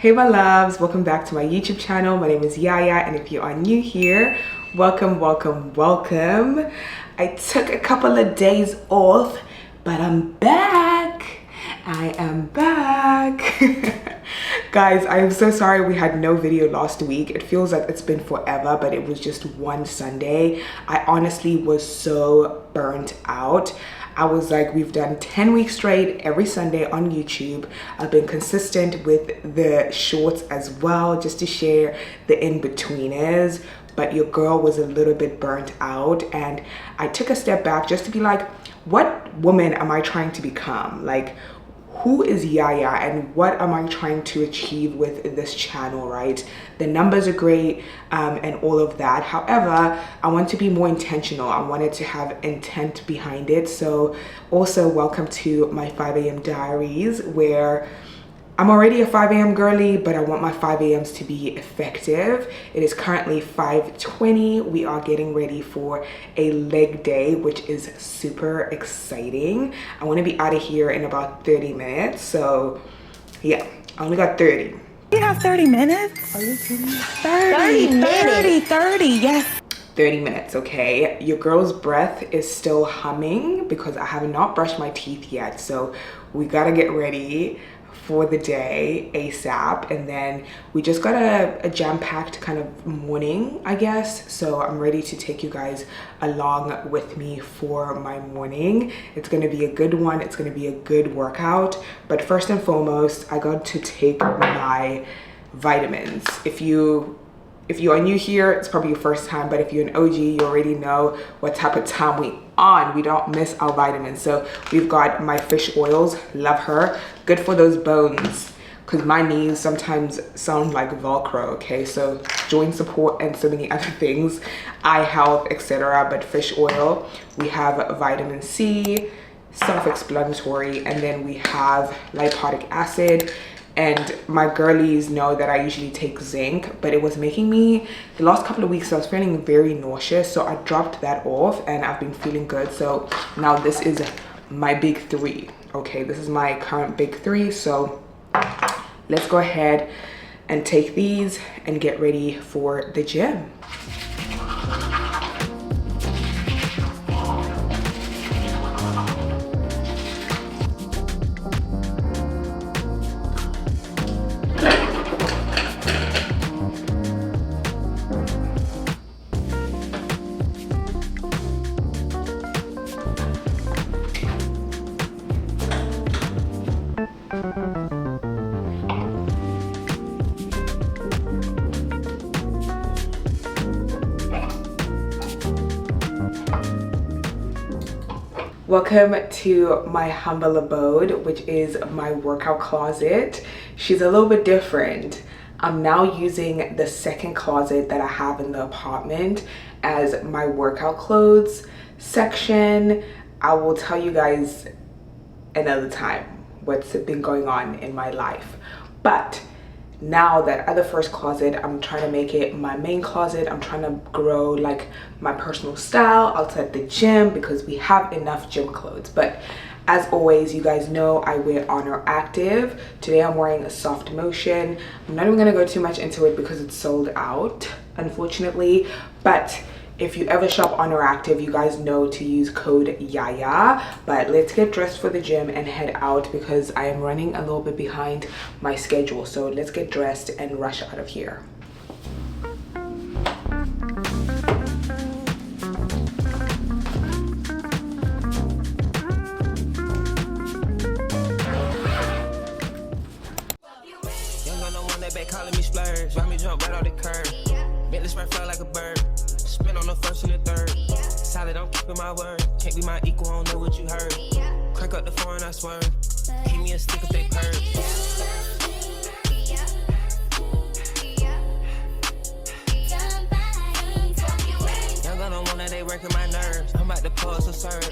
Hey my loves, welcome back to my YouTube channel. My name is Yaya, and if you are new here, welcome, welcome, welcome. I took a couple of days off, but I'm back. I am back. Guys, I am so sorry we had no video last week. It feels like it's been forever, but it was just one Sunday. I honestly was so burnt out. I was like, we've done 10 weeks straight every Sunday on YouTube. I've been consistent with the shorts as well, just to share the in-betweeners. But your girl was a little bit burnt out, and I took a step back just to be like, what woman am I trying to become? Like, who is Yaya and what am I trying to achieve with this channel, right? The numbers are great and all of that. However, I want to be more intentional. I wanted to have intent behind it. So also welcome to my 5 a.m. diaries, where I'm already a 5 a.m. girly, but I want my 5 a.m.s to be effective. It is currently 5:20. We are getting ready for a leg day, which is super exciting. I want to be out of here in about 30 minutes. So yeah, I only got 30. You have 30 minutes? Are you kidding me? 30, yes. 30 minutes, okay? Your girl's breath is still humming because I have not brushed my teeth yet. So we gotta get ready for the day ASAP, and then we just got a jam-packed kind of morning, I guess. So I'm ready to take you guys along with me for my morning. It's gonna be a good one. It's gonna be a good workout. But first and foremost, I got to take my vitamins. If you are new here, it's probably your first time, but if you're an OG, you already know what type of time we on. We don't miss our vitamins. So we've got my fish oils, love her, good for those bones, because my knees sometimes sound like Velcro, okay? So joint support and so many other things, eye health, etc. But fish oil, we have vitamin C, self-explanatory, and then we have lipoic acid. And my girlies know that I usually take zinc, but it was making me, the last couple of weeks I was feeling very nauseous, so I dropped that off and I've been feeling good. So now this is my big three, okay? This is my current big three. So let's go ahead and take these and get ready for the gym. Welcome to my humble abode, which is my workout closet. She's a little bit different. I'm now using the second closet that I have in the apartment as my workout clothes section. I will tell you guys another time what's been going on in my life. But now that other first closet, I'm trying to make it my main closet. I'm trying to grow like my personal style outside the gym because we have enough gym clothes. But as always, you guys know I wear Honor Active. Today I'm wearing a Soft Motion. I'm not even gonna go too much into it because it's sold out, unfortunately. But if you ever shop Honor Active, you guys know to use code Yaya. But let's get dressed for the gym and head out because I am running a little bit behind my schedule. So let's get dressed and rush out of here. Calling me splurge, ride me jump right off the curb. Bentley sprint fly like a bird. Spin on the first and the third. Solid, I'm keeping my word. Can't be my equal, I don't know what you heard. Crank up the foreign, I swerve. Keep me a stick if they purge. Young gun on one that they working my nerves. I'm about to pause so serve.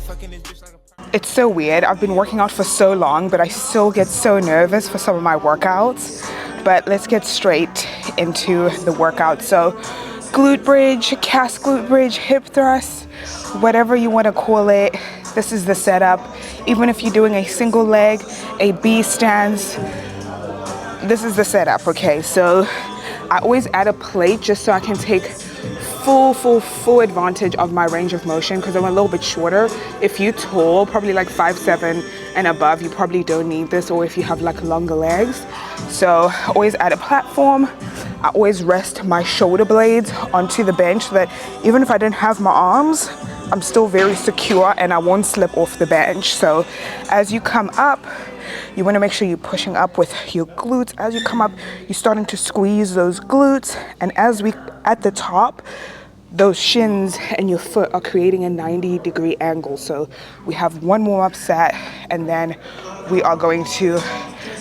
Fucking this bitch like a. It's so weird. I've been working out for so long, but I still get so nervous for some of my workouts. But let's get straight into the workout. So glute bridge, cast glute bridge, hip thrust, whatever you want to call it. This is the setup. Even if you're doing a single leg, a B stance, this is the setup, okay? So I always add a plate just so I can take full advantage of my range of motion, because I'm a little bit shorter. If you're tall, probably like 5'7" and above, you probably don't need this, or if you have like longer legs. So always add a platform. I always rest my shoulder blades onto the bench so that even if I didn't have my arms, I'm still very secure and I won't slip off the bench. So as you come up, you want to make sure you're pushing up with your glutes. As you come up, you're starting to squeeze those glutes, and as we at the top, those shins and your foot are creating a 90-degree angle. So we have one warm-up set, and then we are going to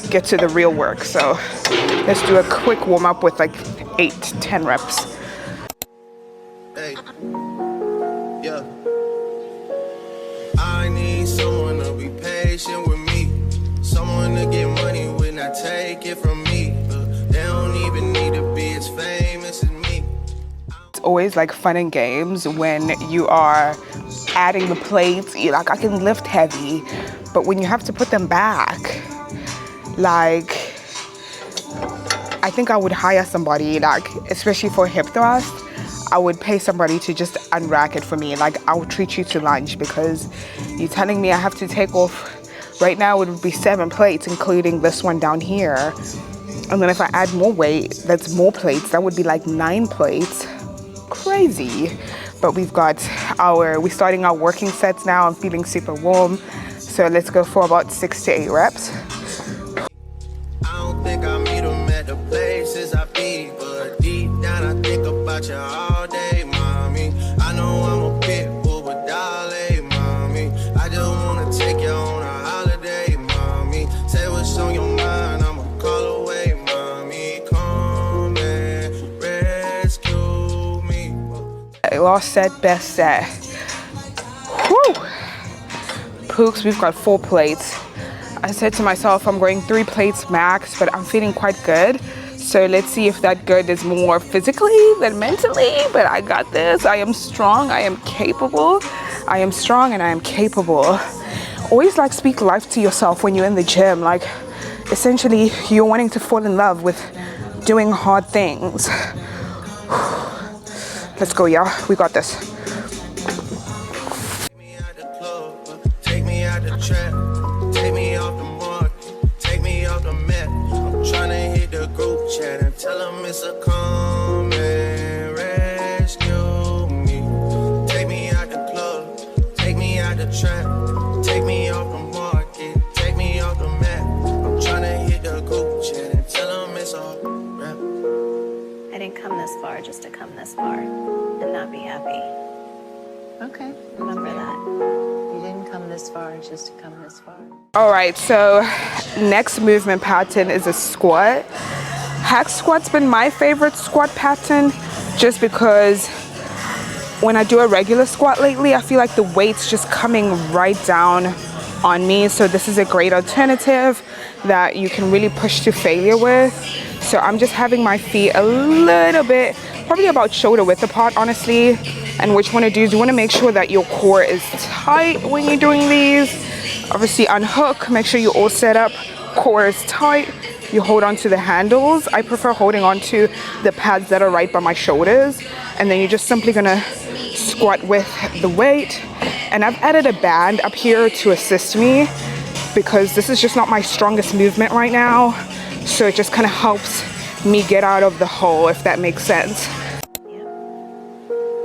get to the real work. So let's do a quick warm-up with like 8 to 10 reps. Hey. Yeah. I need someone to be patient with me, someone to get money when I take it from me. They don't even need to be as famous as me. It's always like fun and games when you are adding the plates. You're like, I can lift heavy, but when you have to put them back, like, I think I would hire somebody, like, especially for hip thrust, I would pay somebody to just unrack it for me. Like, I would treat you to lunch, because you're telling me I have to take off, right now it would be 7 plates, including this one down here. And then if I add more weight, that's more plates, that would be like 9 plates. Crazy. But we're starting our working sets now. I'm feeling super warm. So let's go for about 6 to 8 reps. I don't think I meet them at the places I be, but deep down I think about you all day, mommy. I know I'm a pit bull with Dolly, mommy. I just wanna take you on a holiday, mommy. Say what's on your mind, I'ma call away, mommy. Come and rescue me. Last set, best set. Whew. Pooks, we've got 4 plates. I said to myself I'm going 3 plates max, but I'm feeling quite good. So let's see if that good is more physically than mentally, but I got this. I am strong, I am capable. I am strong and I am capable. Always like speak life to yourself when you're in the gym. Like, essentially you're wanting to fall in love with doing hard things. Let's go, y'all. We got this. Take me out the club, take me out the trap, take me off the market, take me off the map. I'm trying to hit the group chat and tell them it's a come and rescue me. Take me out the club, take me out the trap, take me off the market, take me off the map. I'm trying to hit the group chat and tell them it's a rap. I didn't come this far just to come this far and not be happy. Okay. Remember that. You didn't come this far just to come this far. All right, so next movement pattern is a squat. Hack squat's been my favorite squat pattern, just because when I do a regular squat lately, I feel like the weight's just coming right down on me. So this is a great alternative that you can really push to failure with. So I'm just having my feet a little bit, probably about shoulder width apart, honestly. And what you want to do is you want to make sure that your core is tight when you're doing these. Obviously unhook, make sure you're all set up, core is tight. You hold on to the handles. I prefer holding on to the pads that are right by my shoulders. And then you're just simply gonna squat with the weight. And I've added a band up here to assist me, because this is just not my strongest movement right now. So it just kind of helps me get out of the hole, if that makes sense.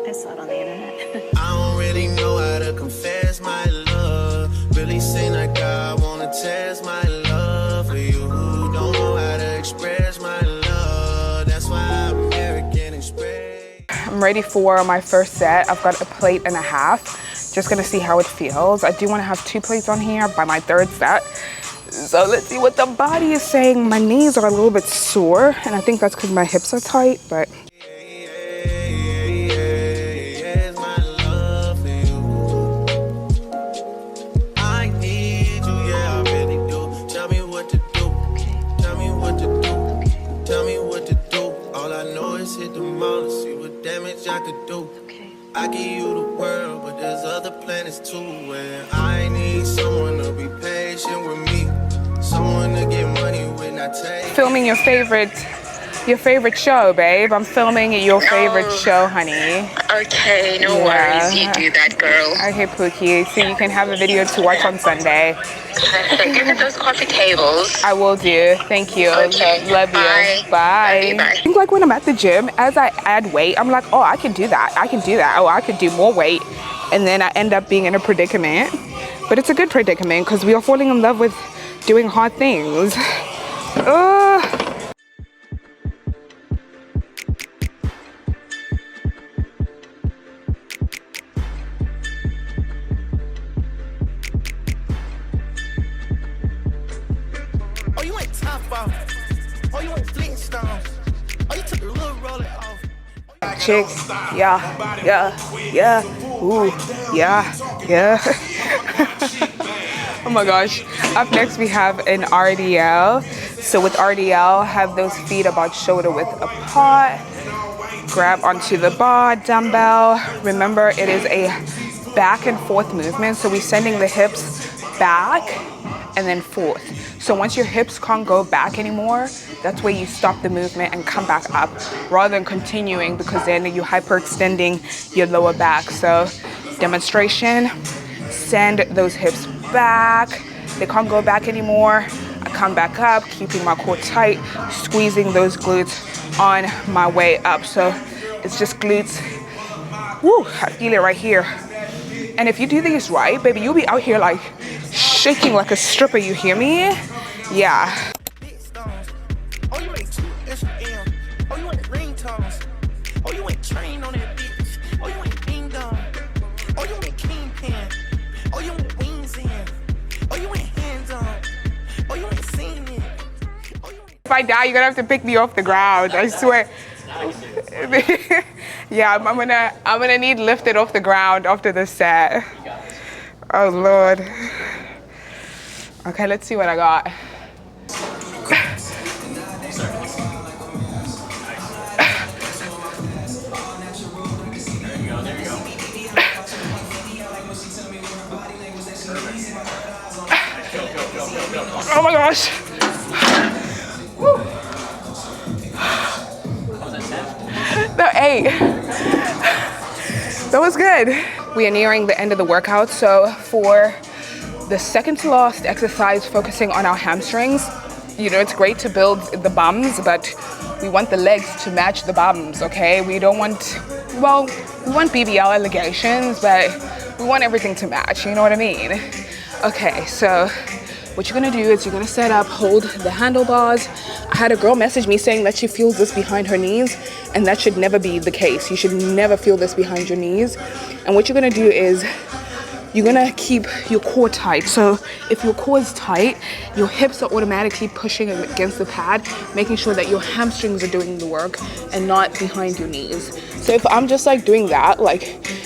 I saw it on the internet. I don't really know how to confess my love. Really seem like I wanna test my love for you. Don't know how to express my love. That's why I'm American Express. I'm ready for my first set. I've got a plate and a half. Just gonna see how it feels. I do wanna have 2 plates on here by my 3rd set. So let's see what the body is saying. My knees are a little bit sore, and I think that's because my hips are tight, but I could do. Okay. I give you the world, but there's other planets too. And I need someone to be patient with me, someone to get money when filming your favorite show, babe. I'm filming your favorite show, honey. Okay, no worries. You do that, girl. Okay, Pookie. So you can have a video to watch on Sunday. Perfect. Look at those coffee tables. I will do. Thank you. Okay. Love you. Bye. Bye. Love you, bye. I think like when I'm at the gym, as I add weight, I'm like, oh, I can do that. I can do that. Oh, I could do more weight. And then I end up being in a predicament. But it's a good predicament because we are falling in love with doing hard things. Oh, you went top off. Oh, you went Flintstones. Oh, you took a little roll off. Chick, yeah, ooh, yeah. Oh my gosh. Up next we have an RDL. So with RDL, have those feet about shoulder width apart. Grab onto the bar, dumbbell. Remember, it is a back and forth movement. So we're sending the hips back and then forth. So once your hips can't go back anymore, that's where you stop the movement and come back up rather than continuing, because then you're hyperextending your lower back. So demonstration, send those hips back. They can't go back anymore. I come back up, keeping my core tight, squeezing those glutes on my way up. So it's just glutes. Woo, I feel it right here. And if you do these right, baby, you'll be out here like shaking like a stripper, you hear me? Yeah. Oh, you went 2SM. Oh, you went ringtones. Oh, you went train on that bitch. Oh, you went bingo. Oh, you went kingpin. Oh, you went wings in. Oh, you went hands on. Oh, you went singing. Oh, you went. If I die, you're gonna have to pick me off the ground, I swear. Yeah, I'm gonna need lifted off the ground after this set. Oh Lord. Okay, let's see what I got. Oh my gosh. No, 8. That was good. We are nearing the end of the workout, so for the second to last exercise, focusing on our hamstrings. You know, it's great to build the bums, but we want the legs to match the bums, okay? We don't want, well, we want BBL allegations, but we want everything to match, you know what I mean? Okay, so what you're gonna do is you're gonna set up, hold the handlebars. I had a girl message me saying that she feels this behind her knees, and that should never be the case. You should never feel this behind your knees. And what you're gonna do is you're gonna keep your core tight. So if your core is tight, your hips are automatically pushing against the pad, making sure that your hamstrings are doing the work and not behind your knees. So if I'm just like doing that,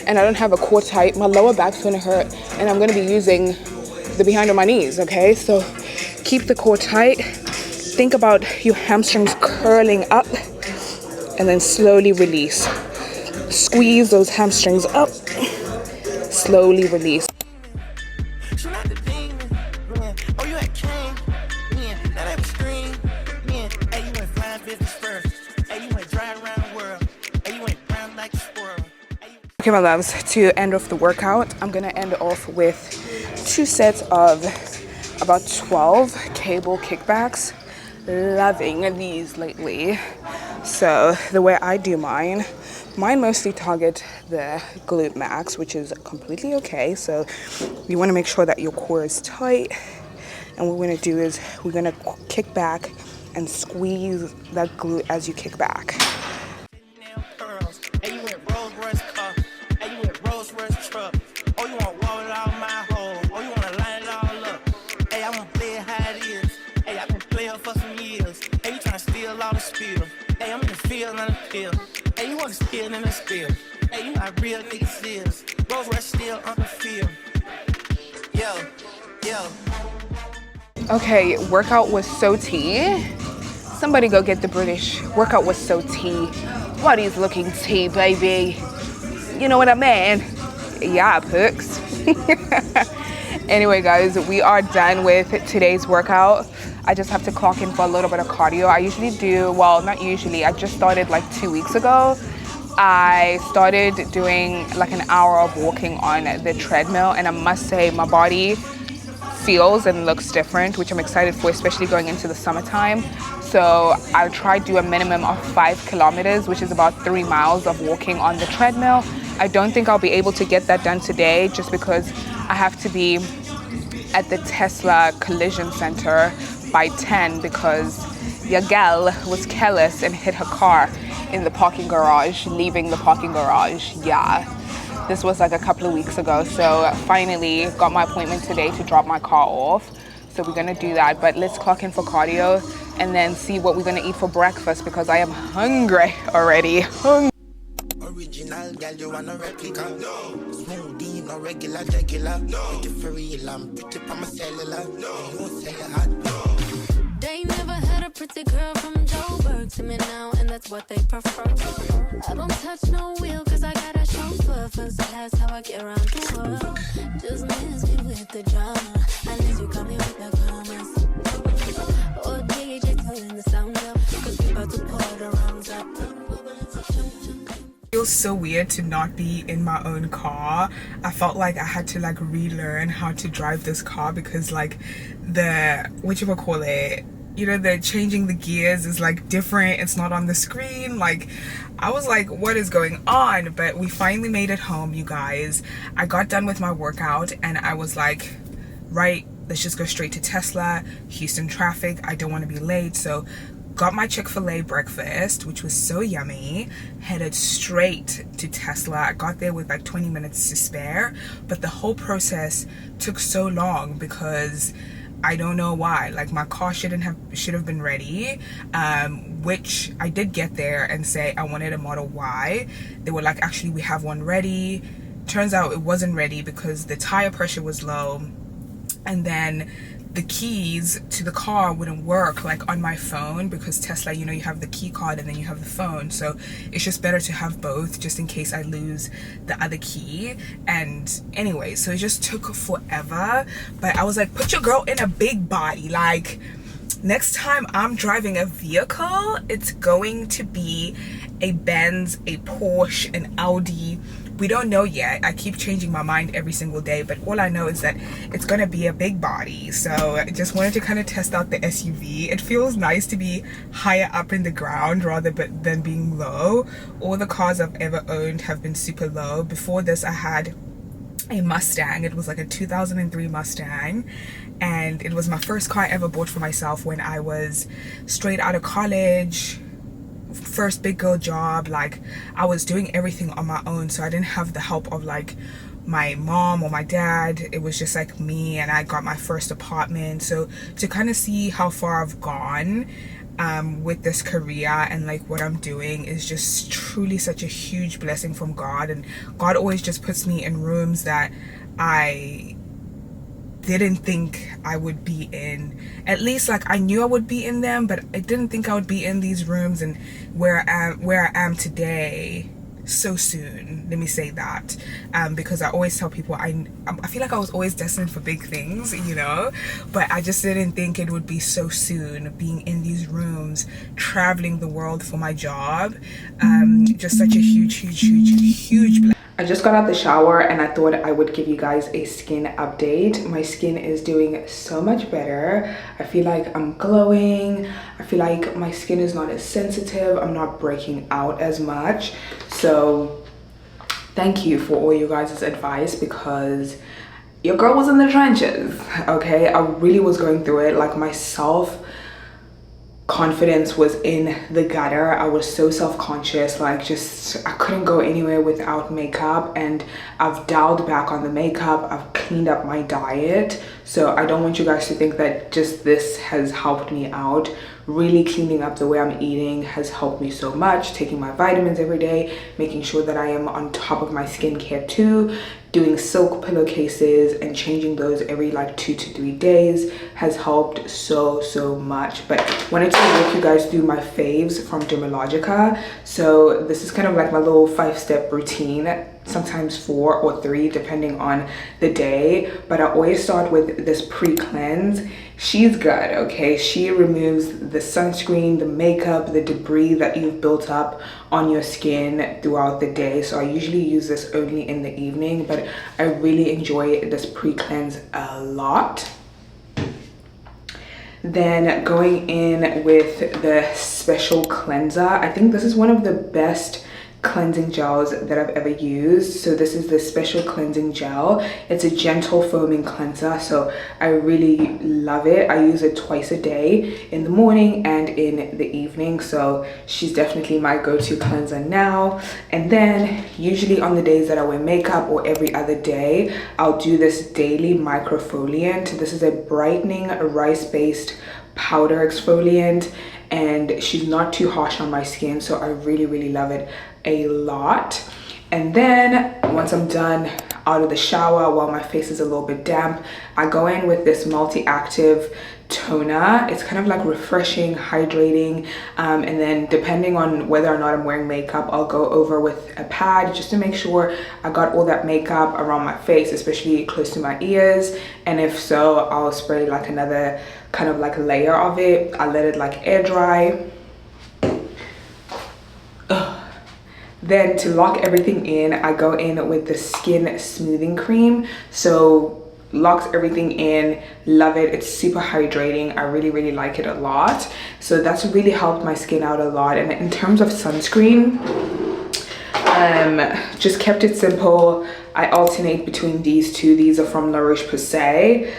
and I don't have a core tight, my lower back's gonna hurt, and I'm gonna be using the behind of my knees, okay? So keep the core tight. Think about your hamstrings curling up, and then slowly release. Squeeze those hamstrings up. Slowly release. She not the demon, man. Oh, you had king, man. Now that was green, man. Hey, you went flying business first. Hey, you went driving around the world. Hey, you went brown like a squirrel. Okay, my loves, to end off the workout, I'm gonna end off with 2 sets of about 12 cable kickbacks. Loving these lately. So the way I do mine mostly target the glute max, which is completely okay. So you want to make sure that your core is tight, and what we're going to do is we're going to kick back and squeeze that glute as you kick back. Hey, you went Rolls Royce car. Hey, you went Rolls Royce truck. Oh, you want wall it all my hole. Oh, you want to line it all up. Hey, I want to play it how it is. Hey, I've been playing for some years. Hey, you trying to steal all the spill. Hey, I'm in the field, not the field. Hey, you want to steal in the spill. Hey, you my real niggas is. Rolls Royce still on the field. Yo. Okay, workout was so tea. Somebody go get the British. Workout was so tea. Body's looking tea, baby. You know what I mean? Yeah, pooks. Anyway, guys, we are done with today's workout. I just have to clock in for a little bit of cardio. I usually do, well, not usually, I just started like 2 weeks ago. I started doing like an hour of walking on the treadmill, and I must say my body feels and looks different, which I'm excited for, especially going into the summertime. So I'll try to do a minimum of 5 kilometers, which is about 3 miles of walking on the treadmill. I don't think I'll be able to get that done today just because I have to be at the Tesla collision center by 10 because your gal was careless and hit her car in the parking garage, leaving the parking garage. Yeah, this was like a couple of weeks ago. So finally got my appointment today to drop my car off. So we're gonna do that, but let's clock in for cardio and then see what we're gonna eat for breakfast because I am hungry already. Original girl, you want a replica? No. Smoothie, no regular, no. If for real, I'm pretty from a cellular. No. You won't sell it hot, no. They never had a pretty girl from Joburg to me now, and that's what they prefer. I don't touch no wheel, cause I got a chauffeur. First class, how I get around the world. Just miss me with the drama. Unless you come here with the comments. Or DJ turn the sound up, cause we about to pour the rounds up. It feels so weird to not be in my own car. I felt like I had to like relearn how to drive this car because like the the changing the gears is like different. It's not on the screen. Like I was like, what is going on? But we finally made it home, you guys. I got done with my workout and I was like, right, let's just go straight to Tesla. Houston traffic, I don't want to be late. So got my Chick-fil-A breakfast, which was so yummy, headed straight to Tesla. I got there with like 20 minutes to spare, but the whole process took so long because I don't know why. Like my car should have been ready, which I did get there and say I wanted a Model Y. They were like, actually we have one ready. Turns out it wasn't ready because the tire pressure was low, and then the keys to the car wouldn't work like on my phone because Tesla, you know, you have the key card and then you have the phone, so it's just better to have both just in case I lose the other key. And anyway, so it just took forever, but I was like, put your girl in a big body. Like next time I'm driving a vehicle, it's going to be a Benz, a Porsche, an Audi. We don't know yet. I keep changing my mind every single day, but all I know is that it's gonna be a big body. So I just wanted to kind of test out the SUV. It feels nice to be higher up in the ground rather than being low. All the cars I've ever owned have been super low. Before this, I had a Mustang. It was like a 2003 Mustang, and it was my first car I ever bought for myself when I was straight out of college. First big girl job. Like I was doing everything on my own, so I didn't have the help of like my mom or my dad. It was just like me, and I got my first apartment. So to kind of see how far I've gone with this career and like what I'm doing is just truly such a huge blessing from God. And God always just puts me in rooms that I didn't think I would be in. At least like I knew I would be in them, but I didn't think I would be in these rooms and where I am today so soon. Let me say that, because I always tell people I feel like I was always destined for big things, you know, but I just didn't think it would be so soon, being in these rooms, traveling the world for my job. Just such a huge blessing. I just got out the shower and I thought I would give you guys a skin update. My skin is doing so much better. I feel like I'm glowing. I feel like my skin is not as sensitive. I'm not breaking out as much. So thank you for all you guys' advice, because your girl was in the trenches, okay? I really was going through it. Like my confidence was in the gutter. I was so self-conscious, like just I couldn't go anywhere without makeup, and I've dialed back on the makeup. I've cleaned up my diet, so I don't want you guys to think that just this has helped me out. Really cleaning up the way I'm eating has helped me so much. Taking my vitamins every day, making sure that I am on top of my skincare too, doing silk pillowcases and changing those every like 2 to 3 days has helped so much. But wanted to walk you guys through my faves from Dermalogica. So this is kind of like my little 5-step routine. sometimes 4 or 3 depending on the day, but I always start with this pre-cleanse. She's good, okay? She removes the sunscreen, the makeup, the debris that you've built up on your skin throughout the day. So I usually use this only in the evening, but I really enjoy this pre-cleanse a lot. Then going in with the special cleanser. I think this is one of the best cleansing gels that I've ever used. So this is the special cleansing gel. It's a gentle foaming cleanser, so I really love it. I use it twice a day, in the morning and in the evening. So she's definitely my go-to cleanser now. And then usually on the days that I wear makeup or every other day, I'll do this daily microfoliant. This is a brightening rice-based powder exfoliant, and she's not too harsh on my skin, so I really love it a lot. And then once I'm done out of the shower, while my face is a little bit damp, I go in with this multi-active toner. It's kind of like refreshing, hydrating, and then depending on whether or not I'm wearing makeup, I'll go over with a pad just to make sure I got all that makeup around my face, especially close to my ears. And if so, I'll spray like another kind of like layer of it. I let it like air dry. Then to lock everything in, I go in with the skin smoothing cream. So locks everything in. Love it. It's super hydrating. I really like it a lot. So that's really helped my skin out a lot. And in terms of sunscreen, just kept it simple. I alternate between these two. These are from La Roche-Posay.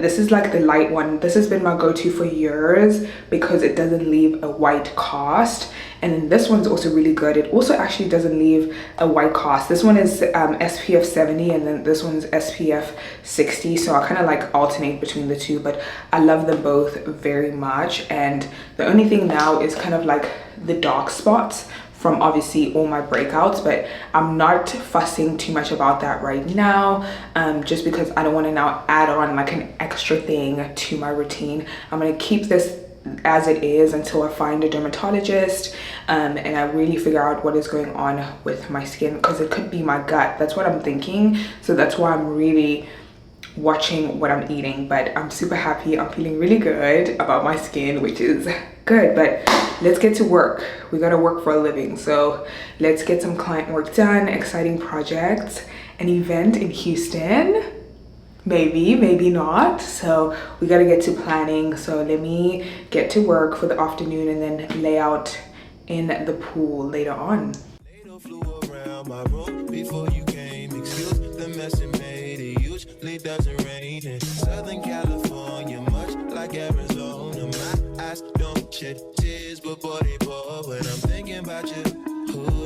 This is like the light one. This has been my go-to for years because it doesn't leave a white cast. And then this one's also really good. It also actually doesn't leave a white cast. This one is SPF 70 and then this one's SPF 60. So I kind of like alternate between the two, but I love them both very much. And the only thing now is kind of like the dark spots from obviously all my breakouts, but I'm not fussing too much about that right now, just because I don't want to now add on like an extra thing to my routine. I'm gonna keep this as it is until I find a dermatologist and I really figure out what is going on with my skin, because it could be my gut. That's what I'm thinking. So that's why I'm really watching what I'm eating. But I'm super happy. I'm feeling really good about my skin, which is good. But let's get to work. We gotta work for a living, so let's get some client work done. Exciting projects, an event in Houston, maybe not, so we gotta get to planning. So let me get to work for the afternoon and then lay out in the pool later on. Flew around my room before you came. Excuse the mess it made. It usually doesn't rain in Southern California, much like Arizona. My eyes don't shed tears, but boy they pour when I'm thinking about you. Ooh,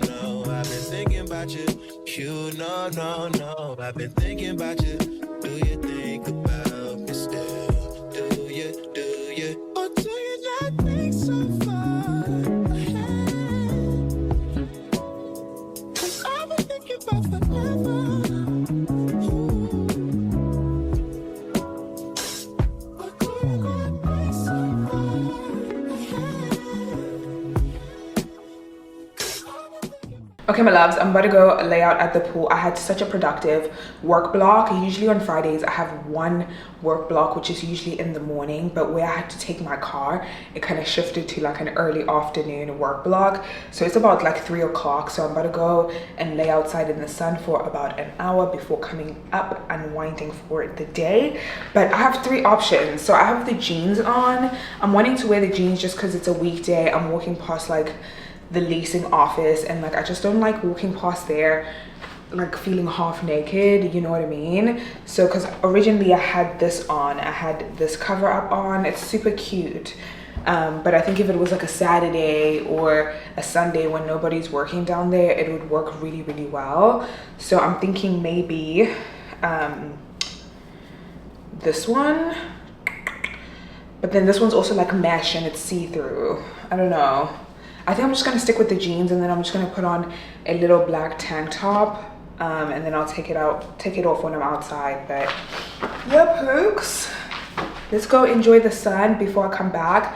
no, I've been thinking about you. You no, I've been thinking about you. Do you think about me still? Do you? Or do you not think so far? Okay, my loves, I'm about to go lay out at the pool. I had such a productive work block. Usually on Fridays, I have one work block, which is usually in the morning, but where I had to take my car, it kind of shifted to like an early afternoon work block. So it's about like 3 o'clock. So I'm about to go and lay outside in the sun for about an hour before coming up and winding for the day. But I have 3 options. So I have the jeans on. I'm wanting to wear the jeans just because it's a weekday. I'm walking past like the leasing office and like I just don't like walking past there like feeling half naked, you know what I mean? So because originally I had this on, I had this cover up on. It's super cute, but I think if it was like a Saturday or a Sunday when nobody's working down there, it would work really well. So I'm thinking maybe this one, but then this one's also like mesh and it's see-through. I don't know. I think I'm just gonna stick with the jeans and then I'm just gonna put on a little black tank top, and then I'll take it off when I'm outside. But yeah, pooks, let's go enjoy the sun before I come back.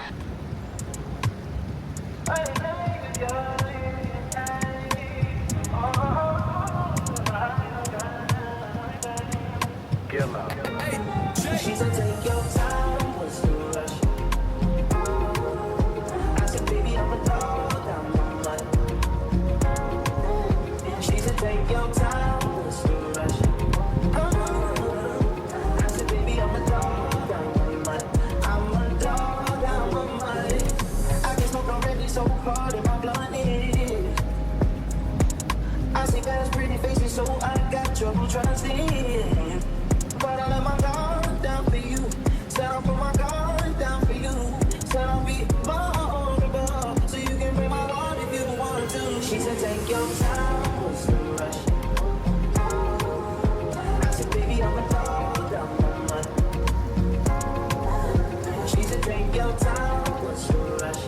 She said, take your time, what's the rush? I said, baby, I'm a dog, I'm a mutt. She said, take your time, what's the rush? I said, baby, I'm a dog, I'm a mutt. I'm a dog, I'm a mutt. I can smoke already so hard in my blunt. I see fast, pretty faces, so I got trouble trusting. But I let my guard down for you. Said I'll put my guard down for you. Said I'll be vulnerable, so you can break my heart if you want to. She said, take your time, what's the rush? I said, baby, I'm a dog, I'm a mutt. She said, take your time, what's the rush?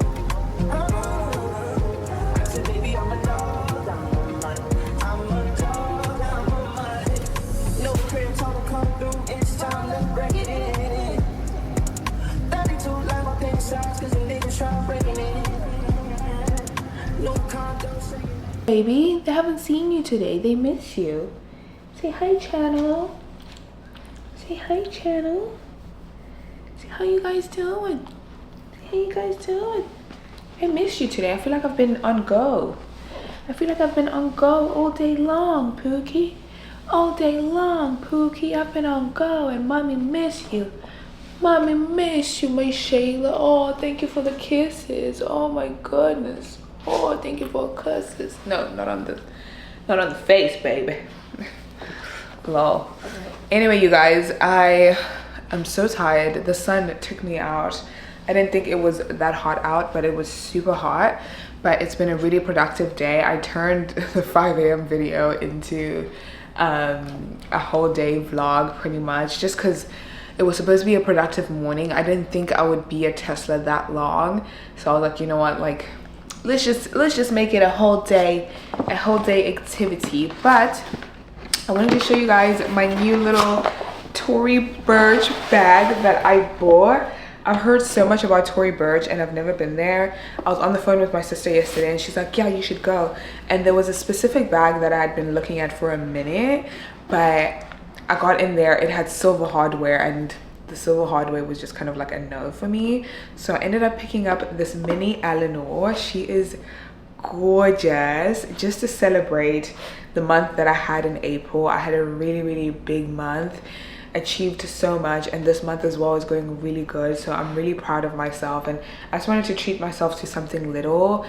I said, baby, I'm a dog, I'm a mutt. I'm a dog, I'm a mutt. No crib, total come through, it's time to break it in. 32 like my pin size, cause the niggas try breaking it. No condo, say Baby, they haven't seen you today. They miss you. Say hi, channel. Say hi, channel. Say how you guys doing? Say how you guys doing? I miss you today. I feel like I've been on go. I feel like I've been on go all day long, Pookie. All day long, Pookie. I've been on go, and mommy miss you. Mommy miss you, my Shayla. Oh, thank you for the kisses. Oh my goodness. Oh, thank you for kisses. No, not on the face, baby. Lol. Anyway, you guys, I am so tired. The sun took me out. I didn't think it was that hot out, but it was super hot. But it's been a really productive day. I turned the 5 a.m. video into a whole day vlog pretty much, just because it was supposed to be a productive morning. I didn't think I would be a Tesla that long, so I was like, you know what, like let's just make it a whole day activity. But I wanted to show you guys my new little Tory Burch bag that I bought. I've heard so much about Tory Burch and I've never been there. I was on the phone with my sister yesterday and she's like, yeah, you should go. And there was a specific bag that I had been looking at for a minute, but I got in there, it had silver hardware, and the silver hardware was just kind of like a no for me. So I ended up picking up this mini Eleanor. She is gorgeous, just to celebrate the month that I had in April. I had a really big month, achieved so much, and this month as well is going really good, so I'm really proud of myself. And I just wanted to treat myself to something little.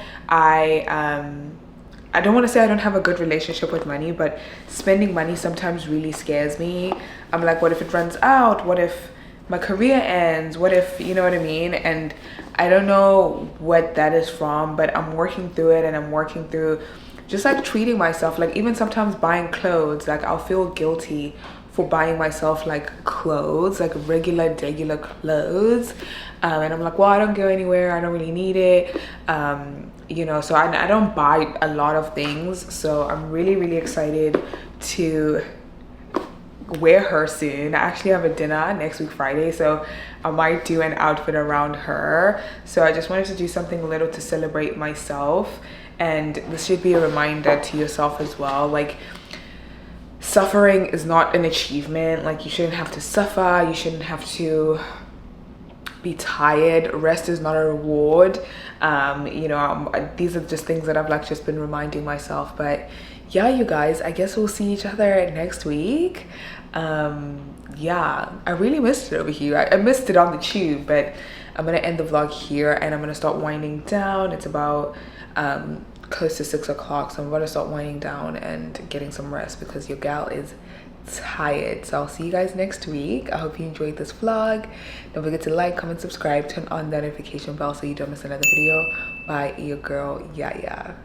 I don't want to say I don't have a good relationship with money, but spending money sometimes really scares me. I'm like, what if it runs out? What if my career ends? What if, you know what I mean? And I don't know what that is from, but I'm working through it, and I'm working through just like treating myself. Like even sometimes buying clothes, like I'll feel guilty for buying myself like clothes, like regular clothes, and I'm like, well, I don't go anywhere, I don't really need it, you know, so I don't buy a lot of things. So I'm really excited to wear her soon. I actually have a dinner next week Friday, so I might do an outfit around her. So I just wanted to do something little to celebrate myself, and this should be a reminder to yourself as well. Like, suffering is not an achievement. Like, you shouldn't have to suffer, you shouldn't have to be tired. Rest is not a reward. You know, these are just things that I've like just been reminding myself. But yeah, you guys, I guess we'll see each other next week. Yeah, I really missed it over here. I missed it on the tube, but I'm gonna end the vlog here and I'm gonna start winding down. It's about close to 6 o'clock, so I'm gonna start winding down and getting some rest because your gal is tired. So I'll see you guys next week. I hope you enjoyed this vlog. Don't forget to like, comment, subscribe, turn on the notification bell so you don't miss another video. Bye, your girl Yaya.